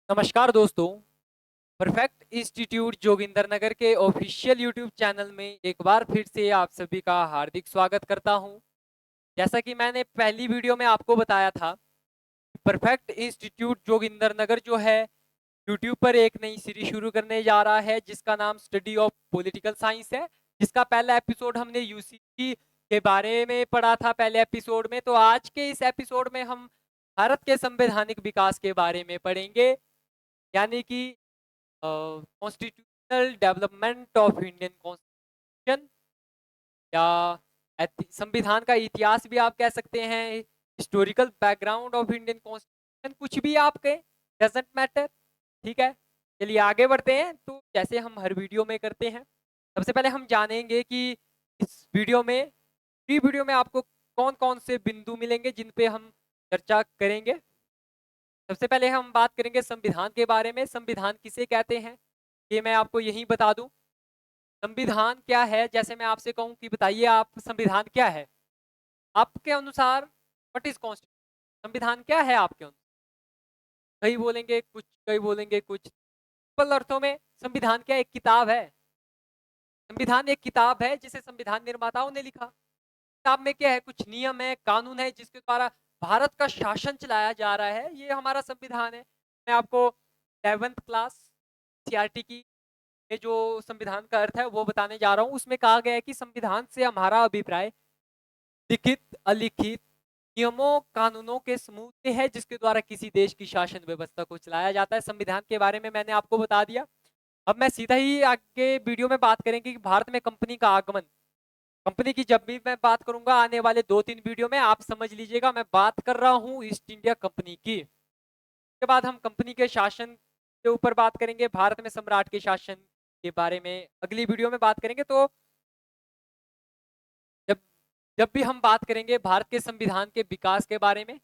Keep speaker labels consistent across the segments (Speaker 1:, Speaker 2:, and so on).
Speaker 1: नमस्कार दोस्तों। Perfect institute Joginder नगर के ऑफिशियल यूट्यूब चैनल में एक बार फिर से आप सभी का हार्दिक स्वागत करता हूं। जैसा कि मैंने पहली वीडियो में आपको बताया था, परफेक्ट इंस्टीट्यूट जोगिंदर नगर जो है यूट्यूब पर एक नई सीरीज शुरू करने जा रहा है जिसका नाम स्टडी ऑफ पॉलिटिकल साइंस है। जिसका पहला एपिसोड हमने यूसीसी के बारे में पढ़ा था पहले एपिसोड में। तो आज के इस एपिसोड में हम भारत के संवैधानिक विकास के बारे में पढ़ेंगे, यानी कि constitutional development of Indian constitution, या संविधान का इतिहास भी आप कह सकते हैं, historical background of Indian constitution, कुछ भी आप कहें, डजेंट मैटर। ठीक है, चलिए आगे बढ़ते हैं। तो जैसे हम हर वीडियो में करते हैं, सबसे पहले हम जानेंगे कि इस वीडियो में, प्री वीडियो में आपको कौन कौन से बिंदु मिलेंगे जिन पे हम चर्चा करेंगे। सबसे पहले हम बात करेंगे संविधान के बारे में। संविधान किसे कहते हैं ये मैं आपको यहीं बता दूं। संविधान क्या है, जैसे मैं आपसे कहूं कि बताइए आप संविधान क्या है आपके अनुसार, व्हाट इज कॉन्स्टिट्यूशन, संविधान क्या है आपके अनुसार। कई बोलेंगे कुछ, कई बोलेंगे कुछ। सिंपल अर्थों में संविधान क्या, एक किताब है। संविधान एक किताब है जिसे संविधान निर्माताओं ने लिखा। किताब में क्या है, कुछ नियम है, कानून है जिसके द्वारा भारत का शासन चलाया जा रहा है, ये हमारा संविधान है। मैं आपको 11th क्लास सीआरटी की ये जो संविधान का अर्थ है वो बताने जा रहा हूँ। उसमें कहा गया है कि संविधान से हमारा अभिप्राय लिखित अलिखित नियमों कानूनों के समूह से है जिसके द्वारा किसी देश की शासन व्यवस्था को चलाया जाता है। संविधान के बारे में मैंने आपको बता दिया। अब मैं सीधा ही आगे वीडियो में बात करेंगे कि भारत में कंपनी का आगमन। कंपनी की जब भी मैं बात करूंगा आने वाले 2-3 वीडियो में, आप समझ लीजिएगा मैं बात कर रहा हूं ईस्ट इंडिया कंपनी की। उसके बाद हम कंपनी के शासन के ऊपर बात करेंगे, भारत में सम्राट के शासन के बारे में अगली वीडियो में बात करेंगे। तो जब जब भी हम बात करेंगे भारत के संविधान के विकास के बारे में,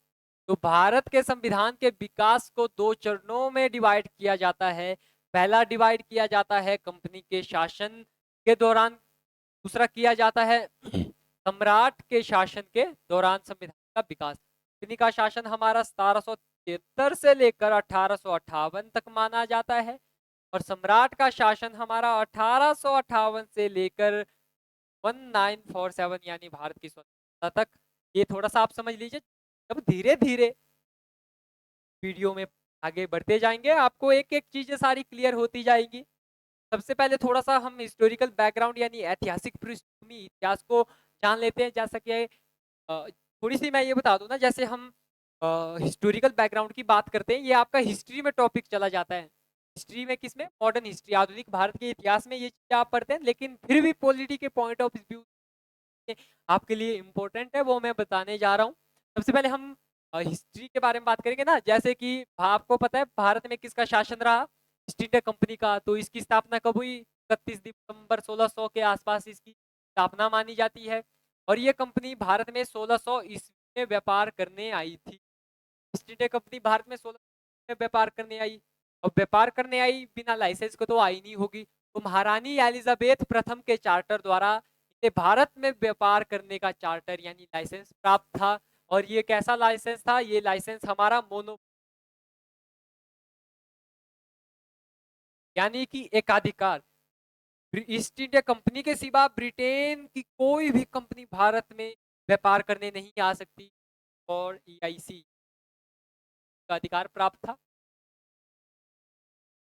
Speaker 1: तो भारत के संविधान के विकास को दो चरणों में डिवाइड किया जाता है। पहला डिवाइड किया जाता है कंपनी के शासन के दौरान, दूसरा किया जाता है सम्राट के शासन के दौरान संविधान का विकास। कंपनी का शासन हमारा 1773 से लेकर 1858 तक माना जाता है, और सम्राट का शासन हमारा 1858 से लेकर 1947 यानी भारत की स्वतंत्रता तक। ये थोड़ा सा आप समझ लीजिए। जब धीरे धीरे वीडियो में आगे बढ़ते जाएंगे आपको एक एक चीजें सारी क्लियर होती जाएंगी। सबसे पहले थोड़ा सा हम हिस्टोरिकल बैकग्राउंड यानी ऐतिहासिक पृष्ठभूमि इतिहास को जान लेते हैं। जैसा कि थोड़ी सी मैं ये बता दूं ना, जैसे हम हिस्टोरिकल बैकग्राउंड की बात करते हैं, ये आपका हिस्ट्री में टॉपिक चला जाता है। हिस्ट्री में किसमें, मॉडर्न हिस्ट्री, आधुनिक भारत के इतिहास में ये चीजें आप पढ़ते हैं, लेकिन फिर भी पॉलिटी के पॉइंट ऑफ व्यू आपके लिए इम्पोर्टेंट है, वो मैं बताने जा रहा हूँ। सबसे पहले हम हिस्ट्री के बारे में बात करेंगे ना, जैसे कि आपको पता है भारत में किसका शासन रहा, ईस्ट इंडिया कंपनी का। तो इसकी स्थापना कब हुई, 31 दिसंबर 1600 के आसपास इसकी स्थापना मानी जाती है। और ये कंपनी भारत में 1600 ईस्वी में व्यापार करने आई थी। ईस्ट इंडिया कंपनी भारत में 1600 में व्यापार करने आई, और व्यापार करने आई बिना लाइसेंस को तो आई नहीं होगी। तो महारानी एलिजाबेथ प्रथम के चार्टर द्वारा इसे भारत में व्यापार करने का चार्टर यानी लाइसेंस प्राप्त था। और ये कैसा लाइसेंस था, ये लाइसेंस हमारा मोनो यानी कि एकाधिकार। ईस्ट इंडिया कंपनी के सिवा ब्रिटेन की कोई भी कंपनी भारत में व्यापार करने नहीं आ सकती, और ईआईसी का अधिकार प्राप्त था।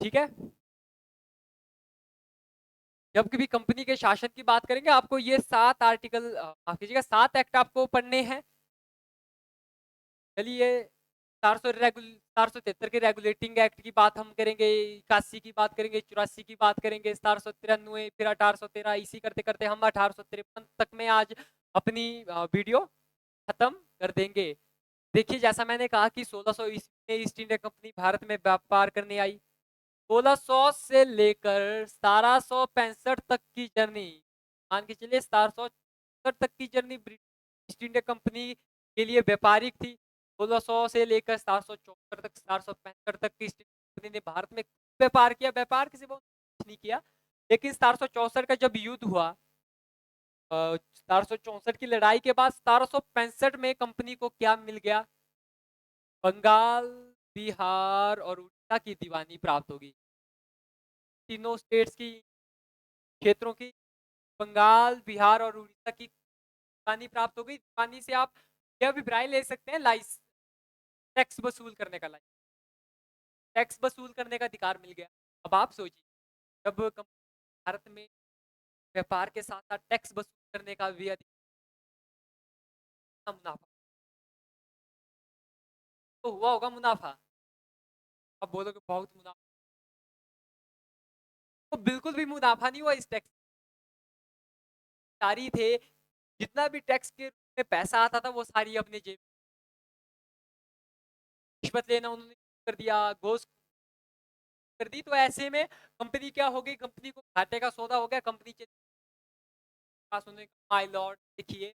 Speaker 1: ठीक है, जब कभी कंपनी के शासन की बात करेंगे आपको ये 7 आर्टिकल, माफ कीजिएगा 7 एक्ट आपको पढ़ने हैं। चलिए 473 के रेगुलेटिंग एक्ट की बात हम करेंगे, 81 की बात करेंगे, 84 की बात करेंगे, 1793, फिर 1813, इसी करते करते हम 1853 तक में आज अपनी वीडियो खत्म कर देंगे। देखिए जैसा मैंने कहा कि 1600 ईस्वी में ईस्ट इंडिया कंपनी भारत में व्यापार करने आई। 1600 से लेकर 1765 तक की जर्नी, मान के चलिए 1765 तक की जर्नी ईस्ट इंडिया कंपनी के लिए व्यापारिक थी। 1600 से लेकर 1764 तक, 1765 तक की ईस्ट इंडिया कंपनी ने भारत में व्यापार किया। व्यापार किसी बहुत नहीं किया, लेकिन 1764 का जब युद्ध हुआ, 1764 की लड़ाई के बाद 1765 में कंपनी को क्या मिल गया, बंगाल, बिहार और उड़ीसा की दीवानी प्राप्त होगी। तीनों स्टेट्स की क्षेत्रों की बंगाल, बिहार और उड़ीसा की दीवानी प्राप्त हो गई। दीवानी से आप यह अभिप्राय ले सकते हैं लाइस टैक्स वसूल करने का टैक्स वसूल करने का अधिकार मिल गया। अब आप सोचिए जब भारत में व्यापार के साथ साथ टैक्स वसूल करने का भी अधिकार, मुनाफा तो हुआ होगा मुनाफा। अब बोलोगे बहुत मुनाफा, तो बिल्कुल भी मुनाफा नहीं हुआ इस टैक्स। सारी थे जितना भी टैक्स के रूप में पैसा आता था वो सारी अपने जेब, रिश्वत लेना उन्होंने कर दिया, घोष कर दी। तो ऐसे में कंपनी क्या हो गई, कंपनी को घाटे का सौदा हो गया। कंपनी पास उन्होंने माय लॉर्ड देखिए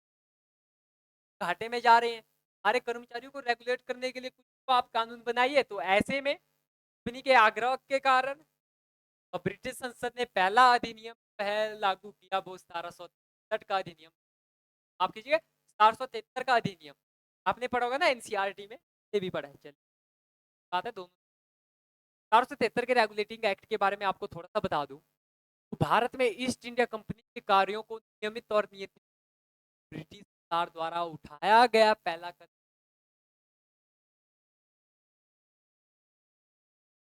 Speaker 1: घाटे में जा रहे हैं, हमारे कर्मचारियों को रेगुलेट करने के लिए कुछ तो आप कानून बनाइए। तो ऐसे में कंपनी के आग्रह के कारण ब्रिटिश संसद ने पहला अधिनियम लागू किया, वो 1763 का अधिनियम। आप कीजिए 1773 का अधिनियम, आपने पढ़ा होगा ना एनसीईआरटी में, ये भी पढ़ा है। चलिए बात है दोनों। 1773 के रेगुलेटिंग एक्ट के बारे में आपको थोड़ा सा बता दूं। तो भारत में ईस्ट इंडिया कंपनी के कार्यों को नियमित और नियंत्रित ब्रिटिश सरकार द्वारा उठाया गया पहला कदम।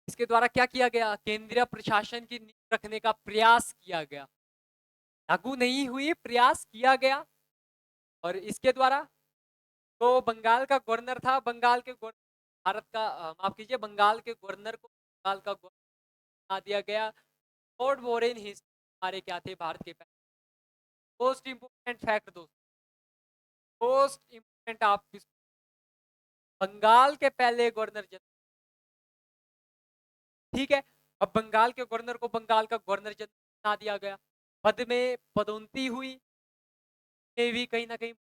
Speaker 1: इसके द्वारा क्या किया गया, केंद्रीय प्रशासन की नींव रखने का प्रयास किया गया। लागू नहीं हुई, प्रयास किया गया। और इसके द्वारा तो बंगाल का गवर्नर था, बंगाल के भारत का माफ कीजिए, बंगाल के गवर्नर को बंगाल का गवर्नर बना दिया गया। लॉर्ड वॉरेन हिस्ट्री हमारे क्या थे, भारत के मोस्ट इंपोर्टेंट फैक्ट दोस्तों, मोस्ट इंपोर्टेंट आप बंगाल के पहले गवर्नर जनरल, ठीक है। अब बंगाल के गवर्नर को बंगाल का गवर्नर जनरल बना दिया गया। पद में पदोन्नति हुई, भी कहीं ना कहीं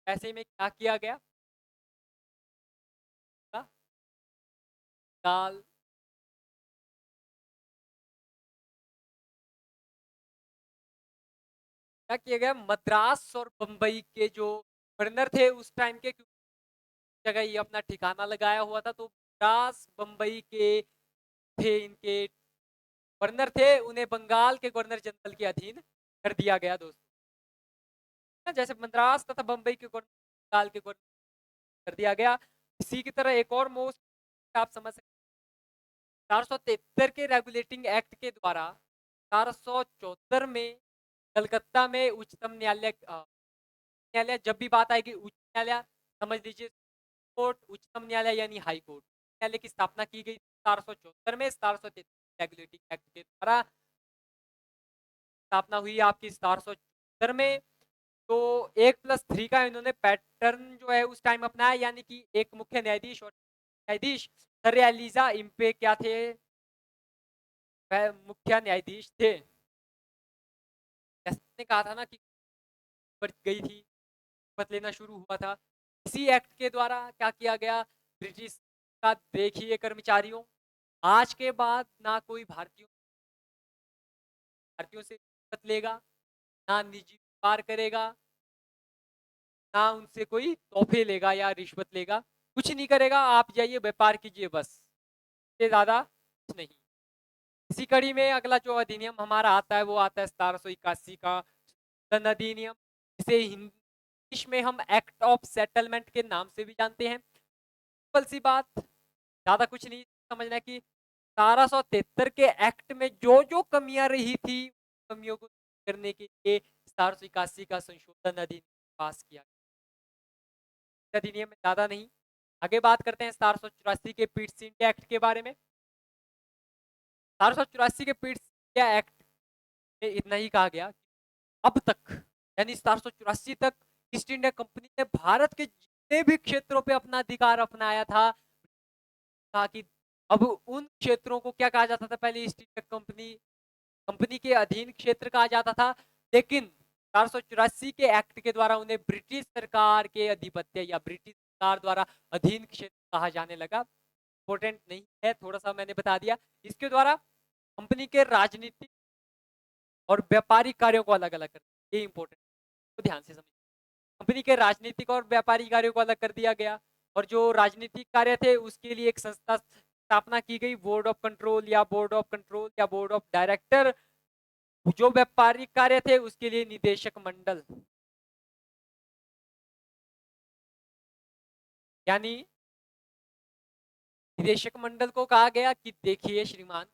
Speaker 1: ऐसे में क्या किया गया, बंगाल क्या किया गया, मद्रास और बंबई के जो गवर्नर थे उस टाइम के जगह ये अपना ठिकाना लगाया हुआ था। तो मद्रास बंबई के थे इनके गवर्नर थे, उन्हें बंगाल के गवर्नर जनरल के अधीन कर दिया गया दोस्तों। जैसे मद्रास तथा बंबई के गवर्नर बंगाल के गवर्नर कर दिया गया। इसी की तरह एक और मोस्ट आप समझ सकते 473 के रेगुलेटिंग एक्ट के द्वारा 474 में कलकत्ता में उच्चतम न्यायालय न्यायालय जब भी बात आएगी उच्च न्यायालय समझ लीजिए, कोर्ट उच्चतम न्यायालय यानी हाई कोर्ट न्यायालय की स्थापना की गई 474 में। 473 रेगुलेटिंग एक्ट के द्वारा स्थापना हुई आपकी 474 में। तो 1+3 का इन्होंने पैटर्न जो है उस टाइम अपनाया, यानी कि एक मुख्य न्यायाधीश और न्यायाधीश सर एलिजा इम्पे क्या थे, वह मुख्य न्यायाधीश थे। जैसे कहा था ना कि बढ़ गई थी, पद लेना शुरू हुआ था। इसी एक्ट के द्वारा क्या किया गया, ब्रिटिश का देखिए कर्मचारियों, आज के बाद ना कोई भारतीयों से रिश्वत लेगा, ना निजी व्यापार करेगा, ना उनसे कोई तोहफे लेगा या रिश्वत लेगा, कुछ नहीं करेगा। आप जाइए व्यापार कीजिए बस, इससे ज्यादा कुछ नहीं। इसी कड़ी में अगला जो अधिनियम हमारा आता है वो आता है 1781 का सन अधिनियम, जिसे इंग्लिश में हम एक्ट ऑफ सेटलमेंट के नाम से भी जानते हैं। सिंपल सी बात, ज्यादा कुछ नहीं समझना कि 1773 के एक्ट में जो जो कमियां रही थी, कमियों को करने के लिए 1781 का संशोधन अधिनियम पास किया। अधिनियम में ज्यादा नहीं, आगे बात करते हैं 1784 के पिट्स इंडिया एक्ट के बारे में। 1784 के पिट्स इंडिया एक्ट में इतना ही कहा गया, अब तक यानी 1784 तक ईस्ट इंडिया कंपनी ने भारत के जितने भी क्षेत्रों पे अपना अधिकार अपनाया था, ताकि अब उन क्षेत्रों को क्या कहा जाता था, पहले ईस्ट इंडिया कंपनी के अधीन क्षेत्र कहा जाता था। लेकिन 484 के एक्ट के द्वारा उन्हें ब्रिटिश सरकार के अधिपत्य या ब्रिटिश सरकार द्वारा अधीन क्षेत्र कहा जाने लगा। इंपॉर्टेंट नहीं है, थोड़ा सा मैंने बता दिया। इसके द्वारा कंपनी के राजनीतिक और व्यापारिक कार्यों को अलग अलग कर, ये इंपॉर्टेंट तो ध्यान से समझिए। कंपनी के राजनीतिक और व्यापारिक कार्यों को अलग कर दिया गया, और जो राजनीतिक कार्य थे उसके लिए एक संस्था स्थापना की गई बोर्ड ऑफ कंट्रोल या बोर्ड ऑफ डायरेक्टर। जो व्यापारिक कार्य थे उसके लिए निदेशक मंडल, यानी निदेशक मंडल को कहा गया कि देखिए श्रीमान,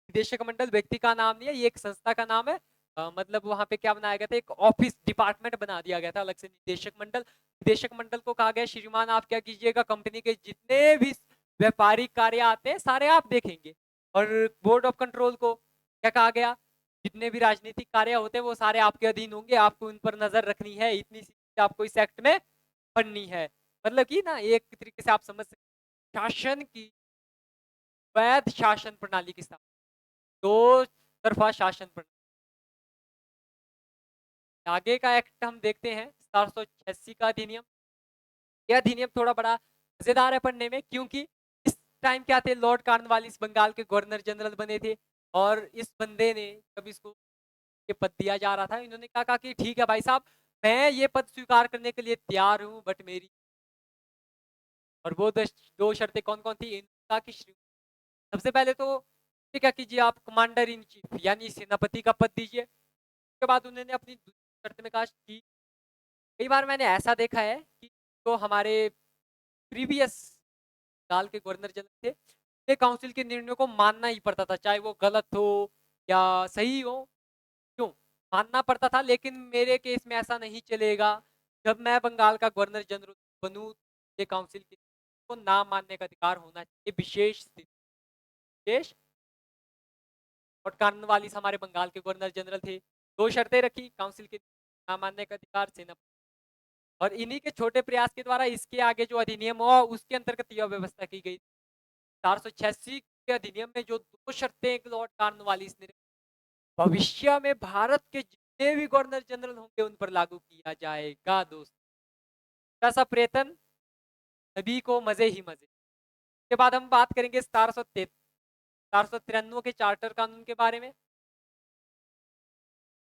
Speaker 1: निदेशक मंडल व्यक्ति का नाम नहीं है, ये एक संस्था का नाम है। मतलब वहां पे क्या बनाया गया था, एक ऑफिस डिपार्टमेंट बना दिया गया था अलग से, निदेशक मंडल। निदेशक मंडल को कहा गया श्रीमान आप क्या कीजिएगा, कंपनी के जितने भी व्यापारिक कार्य आते हैं सारे आप देखेंगे। और बोर्ड ऑफ कंट्रोल को क्या कहा गया, जितने भी राजनीतिक कार्य होते हैं वो सारे आपके अधीन होंगे, आपको उन पर नजर रखनी है, इतनी सी आपको इस एक्ट में पढ़नी है। मतलब कि ना एक तरीके से आप समझ सकते, शासन की वैध शासन प्रणाली के साथ दो तरफा शासन प्रणाली। आगे का एक्ट हम देखते हैं 1786 का अधिनियम। यह अधिनियम थोड़ा बड़ा मजेदार है पढ़ने में, क्योंकि इस टाइम क्या थे, लॉर्ड कॉर्नवालिस बंगाल के गवर्नर जनरल बने थे। और इस बंदे ने जब इसको ये पद दिया जा रहा था, इन्होंने कहा कि ठीक है भाई साहब, मैं ये पद स्वीकार करने के लिए तैयार हूं, बट मेरी, और वो दो शर्तें कौन कौन थी इनका कि सबसे पहले तो क्या कीजिए, आप कमांडर इन चीफ यानी सेनापति का पद दीजिए। उसके बाद उन्होंने अपनी शर्त में कहा कि कई बार मैंने ऐसा देखा है कि तो हमारे प्रीवियस साल के गवर्नर जनरल थे, ये काउंसिल के निर्णयों को मानना ही पड़ता था, चाहे वो गलत हो या सही हो, क्यों मानना पड़ता था। लेकिन मेरे केस में ऐसा नहीं चलेगा, जब मैं बंगाल का गवर्नर जनरल बनूं, ये काउंसिल के को ना मानने का अधिकार होना चाहिए, विशेष स्थिति। विशेष और कार्नवालिस हमारे बंगाल के गवर्नर जनरल थे, दो शर्तें रखी काउंसिल के ना मानने का अधिकार, सेना, और इन्हीं के छोटे प्रयास के द्वारा इसके आगे जो अधिनियम हुआ उसके अंतर्गत यह व्यवस्था की गई। 486 के अधिनियम में जो दो शर्तें लॉर्ड कॉर्नवालिस ने, भविष्य में भारत के जितने भी गवर्नर जनरल होंगे उन पर लागू किया जाएगा। दोस्त सा प्रयत्न सभी को मजे ही मजे। के बाद हम बात करेंगे 493 के चार्टर कानून के बारे में।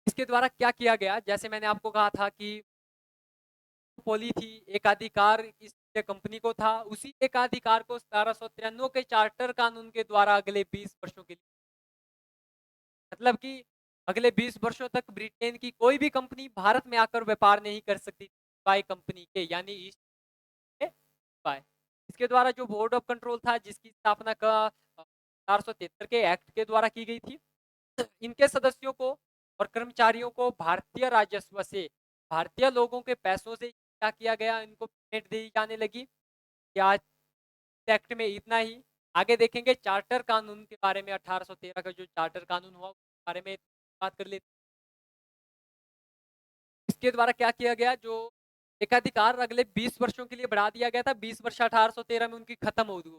Speaker 1: इसके द्वारा क्या किया गया, जैसे मैंने आपको कहा था कि पोली थी, एकाधिकार इस कंपनी को था, उसी एकाधिकार को 1793 के चार्टर कानून के द्वारा अगले 20 वर्षों के लिए, मतलब कि अगले 20 वर्षों तक ब्रिटेन की कोई भी कंपनी भारत में आकर व्यापार नहीं कर सकती बाय कंपनी के, यानी ईस्ट बाय। इसके द्वारा जो बोर्ड ऑफ कंट्रोल था जिसकी स्थापना का 473 के एक्ट के द्वारा की गई थी, इनके सदस्यों को और कर्मचारियों को भारतीय राजस्व से, भारतीय लोगों के पैसों से क्या किया गया, इनको पेमेंट दी जाने लगी। क्या एक्ट में इतना ही, आगे देखेंगे चार्टर कानून के बारे में, 1813 का जो चार्टर कानून हुआ उसके बारे में बात कर लेते। इसके द्वारा क्या किया गया, जो एकाधिकार अगले 20 वर्षों के लिए बढ़ा दिया गया था, 20 वर्ष 1813 में उनकी खत्म हो गई,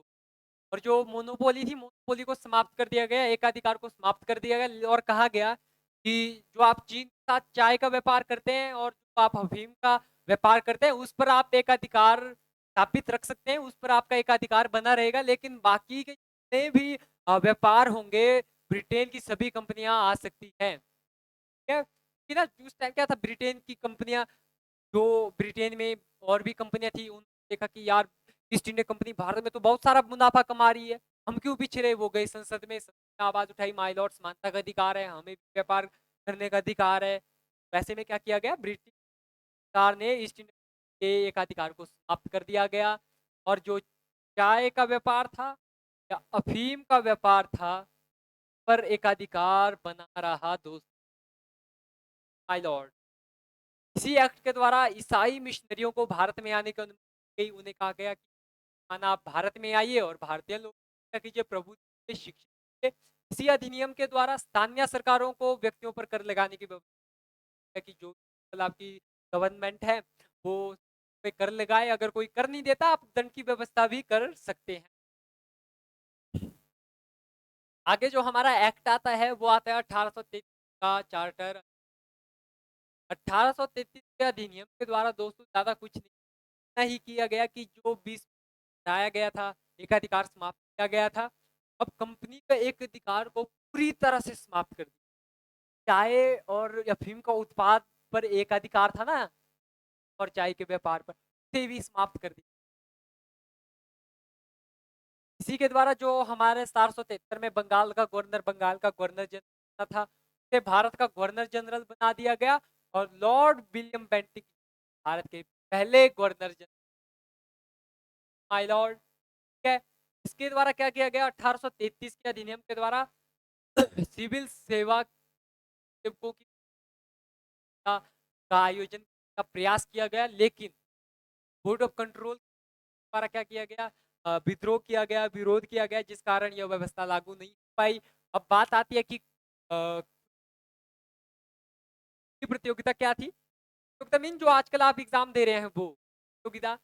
Speaker 1: और जो मोनोपोली थी, मोनोपोली को समाप्त कर दिया गया, एकाधिकार को समाप्त कर दिया गया, और कहा गया कि जो आप चीन के साथ चाय का व्यापार करते हैं और जो आप अफीम का व्यापार करते हैं उस पर आप एकाधिकार स्थापित रख सकते हैं, उस पर आपका एकाधिकार बना रहेगा, लेकिन बाकी के जितने भी व्यापार होंगे ब्रिटेन की सभी कंपनियां आ सकती हैं। क्या कि ना उस टाइम क्या था, ब्रिटेन की कंपनियां, जो ब्रिटेन में और भी कंपनियां थी, उन देखा कि यार ईस्ट इंडिया कंपनी भारत में तो बहुत सारा मुनाफा कमा रही है, हम क्यों पीछे रहे। वो गए संसद में, आवाज उठाई, माय लॉर्ड समानता का अधिकार है, हमें व्यापार करने का अधिकार है। वैसे में क्या किया गया, ब्रिटिश सरकार ने ईस्ट इंडिया के एक अधिकार को समाप्त कर दिया गया, और जो चाय का व्यापार था या अफीम का व्यापार था पर एकाधिकार बना रहा। दोस्त माय लॉर्ड, इसी एक्ट के द्वारा ईसाई मिशनरियों को भारत में आने की अनुमति गई। उन्हें कहा गया कि माना आप भारत में आइए और भारतीय लोग कीजिए, प्रभु से शिक्षित कीजिए। इसी अधिनियम के द्वारा स्थानीय सरकारों को व्यक्तियों पर कर लगाने की व्यवस्था है कि जो आपकी गवर्नमेंट है वो पे कर लगाए, अगर कोई कर नहीं देता आप दंड की व्यवस्था भी कर सकते हैं। आगे जो हमारा एक्ट आता है वो आता है 1833 का चार्टर। 1833 के अधिनियम के द्वारा दोस्तों ज्यादा कुछ नहीं, इतना ही किया गया कि जो 20 बनाया गया था, एकाधिकार समाप्त किया गया था, अब कंपनी का एक अधिकार को पूरी तरह से समाप्त कर दिया। चाय और अफीम का उत्पाद पर एक अधिकार था ना, और चाय के व्यापार पर, इसे भी समाप्त कर दिया। इसी के द्वारा जो हमारे 1773 में बंगाल का गवर्नर जनरल था, उसे भारत का गवर्नर जनरल बना दिया गया और लॉर्ड विलियम बेंटिक भारत के पहले गवर्नर जनरल, माय लॉर्ड, ठीक है। इसके द्वारा क्या किया गया, 1833 के अधिनियम के द्वारा सिविल सेवा सेवकों का आयोजन का प्रयास किया गया, लेकिन बोर्ड ऑफ कंट्रोल द्वारा क्या किया गया, विद्रोह किया गया, विरोध किया गया, जिस कारण यह व्यवस्था लागू नहीं हो पाई। अब बात आती है कि प्रतियोगिता क्या थी। प्रतियोगिता मीन जो आजकल आप एग्जाम दे रहे हैं वो प्रतियोगिता।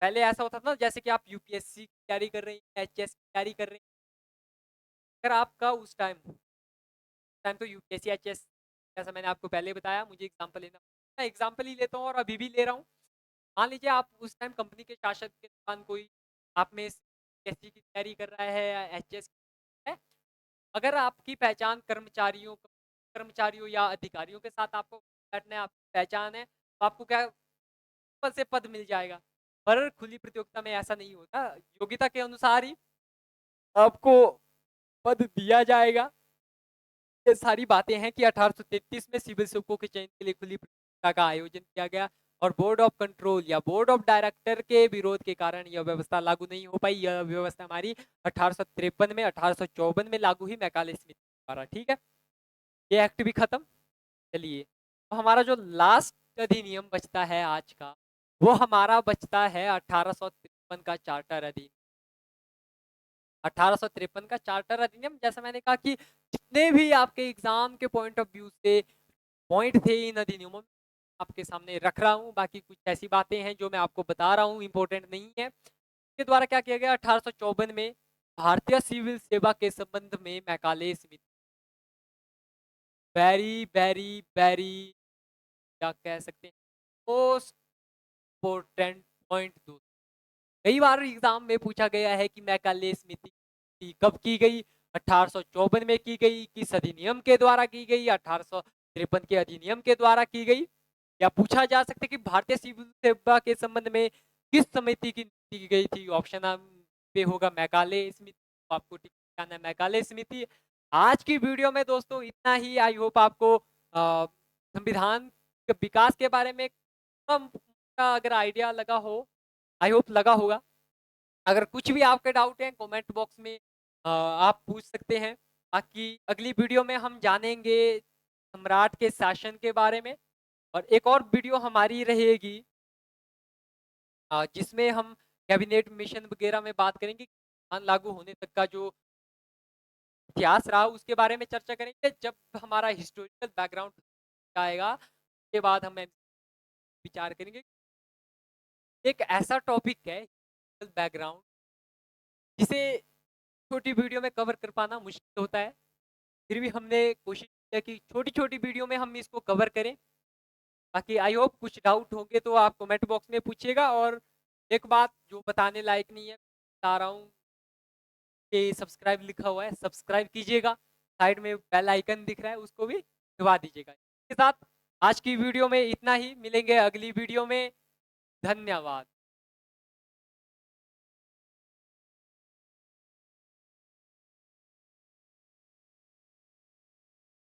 Speaker 1: पहले ऐसा होता था ना, जैसे कि आप यूपीएससी की तैयारी कर रहे हैं, एचएस की तैयारी कर रहे हैं, अगर आपका उस टाइम टाइम तो यूपीएससी एचएस, जैसा मैंने आपको पहले बताया, मुझे एग्जाम्पल लेना, मैं एग्जाम्पल ही लेता हूँ और अभी भी ले रहा हूँ। मान लीजिए आप उस टाइम कंपनी के शासक के दौरान कोई आप में यूपीएससी की तैयारी कर रहा है या एचएस है, अगर आपकी पहचान कर्मचारियों या अधिकारियों के साथ आपको बैठना है, आपकी पहचान है, तो आपको क्या पद से पद मिल जाएगा। पर खुली प्रतियोगिता में ऐसा नहीं होता, योग्यता के अनुसार ही आपको पद दिया जाएगा। ये सारी बातें हैं कि 1833 में सिविल सेवकों के चयन के लिए खुली प्रतियोगिता का आयोजन किया गया और बोर्ड ऑफ कंट्रोल या बोर्ड ऑफ डायरेक्टर के विरोध के कारण यह व्यवस्था लागू नहीं हो पाई। यह व्यवस्था हमारी 1853 में 1854 में लागू हुई मैकाले स्मिथ द्वारा, ठीक है। ये एक्ट भी खत्म। चलिए, तो हमारा जो लास्ट अधिनियम बचता है आज का, वो हमारा बचता है 1853 का चार्टर अधिनियम। 1853 का चार्टर अधिनियम, जैसा मैंने कहा कि जितने भी आपके एग्जाम के पॉइंट ऑफ व्यू से पॉइंट थे इन अधिनियमों में, आपके सामने रख रहा हूँ। बाकी कुछ ऐसी बातें हैं जो मैं आपको बता रहा हूँ, इंपॉर्टेंट नहीं है। इसके द्वारा क्या किया गया, 1854 में भारतीय सिविल सेवा के संबंध में Macaulay Smith very very very क्या कह सकते हैं, मोस्ट इम्पोर्टेंट पॉइंट दो। कई बार एग्जाम में पूछा गया है कि मैकाले समिति कब की गई, 1854 में की गई, किस अधिनियम के द्वारा की गई, 1853 के अधिनियम के द्वारा की गई, या पूछा जा सकता है कि भारतीय सिविल सेवा के संबंध में किस समिति की गई थी। ऑप्शन पे होगा मैकाले समिति, तो आपको टिक करना है मैकाले समिति। आज की वीडियो में दोस्तों इतना ही। आई होप आपको संविधान के विकास के बारे में कम अगर आइडिया लगा हो, आई होप लगा होगा। अगर कुछ भी आपके डाउट हैं कमेंट बॉक्स में आप पूछ सकते हैं। बाकी अगली वीडियो में हम जानेंगे सम्राट के शासन के बारे में, और एक और वीडियो हमारी रहेगी जिसमें हम कैबिनेट मिशन वगैरह में बात करेंगे। संविधान लागू होने तक का जो इतिहास रहा उसके बारे में चर्चा करेंगे। जब हमारा हिस्टोरिकल बैकग्राउंड आएगा उसके बाद हम विचार करेंगे। एक ऐसा टॉपिक है बैकग्राउंड जिसे छोटी वीडियो में कवर कर पाना मुश्किल होता है, फिर भी हमने कोशिश किया कि छोटी छोटी वीडियो में हम इसको कवर करें। बाकी आई होप कुछ डाउट होंगे तो आप कमेंट बॉक्स में पूछिएगा। और एक बात जो बताने लायक नहीं है बता रहा हूँ कि सब्सक्राइब लिखा हुआ है, सब्सक्राइब कीजिएगा, साइड में बेल आइकन दिख रहा है उसको भी दबा दीजिएगा। इसके साथ आज की वीडियो में इतना ही, मिलेंगे अगली वीडियो में। धन्यवाद।